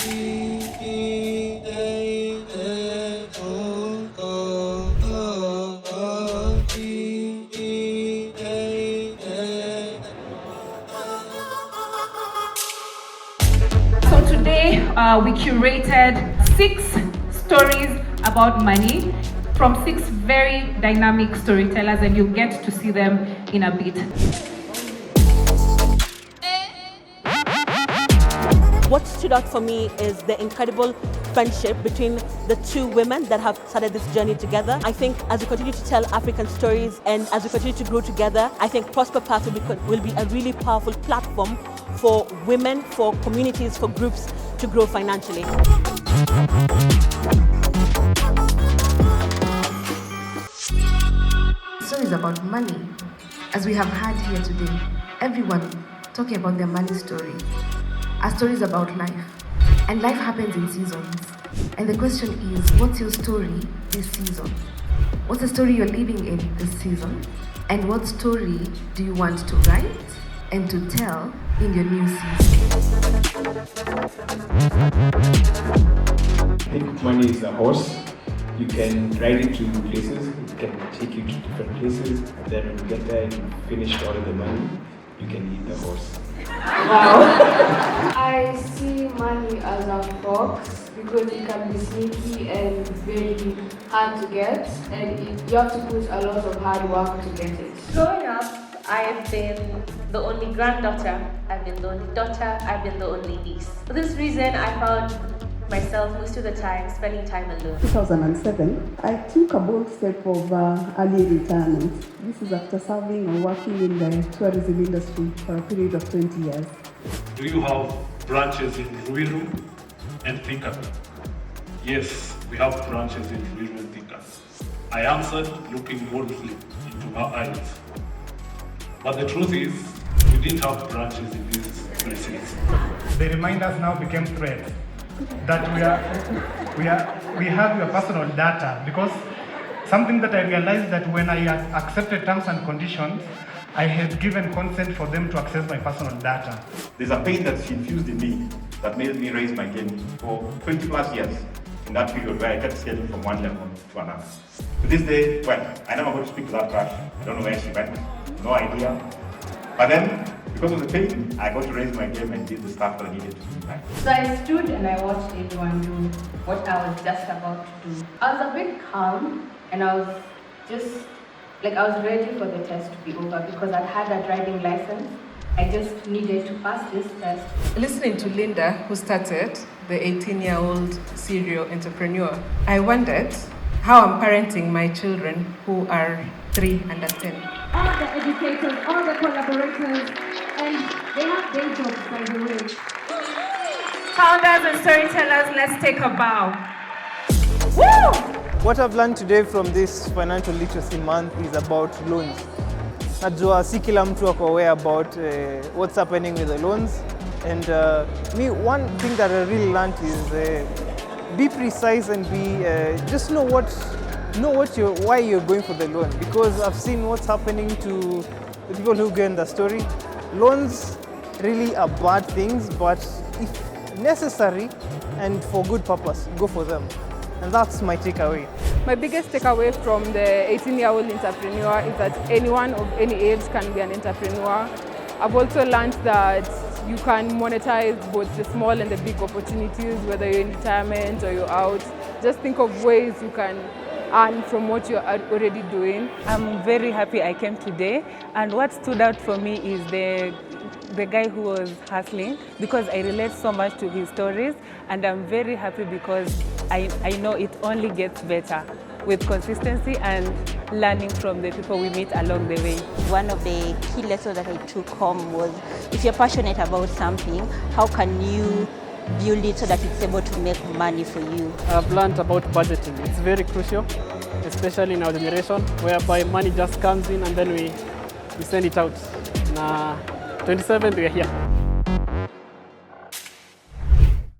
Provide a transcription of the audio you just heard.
So today we curated 6 stories about money from 6 very dynamic storytellers, and you'll get to see them in a bit. What stood out for me is the incredible friendship between the 2 women that have started this journey together. I think as we continue to tell African stories and as we continue to grow together, I think ProsperPath will be a really powerful platform for women, for communities, for groups to grow financially. Stories about money, as we have had here today, everyone talking about their money story, are stories about life. And life happens in seasons. And the question is, what's your story this season? What's the story you're living in this season? And what story do you want to write and to tell in your new season? I think money is a horse. You can ride it to places, it can take you to different places, and then when you get there and you finish all of the money, you can eat the horse. Wow. I see money as a fox because it can be sneaky and very hard to get, and you have to put a lot of hard work to get it. Growing up, I've been the only granddaughter, I've been the only daughter, I've been the only niece. For this reason, I found myself most of the time spending time alone. 2007, I took a bold step of early retirement. This is after serving or working in the tourism industry for a period of 20 years. Do you have branches in Ruiru and Thika? Yes, we have branches in Ruiru and Thika. I answered, looking boldly into her eyes. But the truth is, we didn't have branches in these places. The reminders now became threats that we have your personal data, because something that I realized that when I accepted terms and conditions, I had given consent for them to access my personal data. There's a pain that's infused in me that made me raise my game for 20 plus years in that period where I kept scaling from one level to another. To this day, well, I never got to speak to that crush. I don't know where she went, no idea. But then, because of the pain, I got to raise my game and did the stuff that I needed to do. So I stood and I watched everyone do what I was just about to do. I was a bit calm and I was ready for the test to be over because I'd had a driving license. I just needed to pass this test. Listening to Linda, who started, the 18-year-old serial entrepreneur, I wondered how I'm parenting my children who are 3 and 10. All the educators, all the collaborators, and they have day jobs, by the way. Founders and storytellers, let's take a bow. Woo! What I've learned today from this Financial Literacy Month is about loans. Najua si kila mtu ako aware about what's happening with the loans. And me, one thing that I really learned is be precise and just know why you're going for the loan. Because I've seen what's happening to the people who get in the story. Loans really are bad things, but if necessary and for good purpose, go for them. And that's my takeaway. My biggest takeaway from the 18-year-old entrepreneur is that anyone of any age can be an entrepreneur. I've also learned that you can monetize both the small and the big opportunities, whether you're in retirement or you're out. Just think of ways you can earn from what you're already doing. I'm very happy I came today, and what stood out for me is the guy who was hustling, because I relate so much to his stories, and I'm very happy because I know it only gets better with consistency and learning from the people we meet along the way. One of the key lessons that I took home was, if you're passionate about something, how can you build it so that it's able to make money for you? I've learned about budgeting. It's very crucial, especially in our generation, whereby money just comes in and then we send it out. 27th, we are here.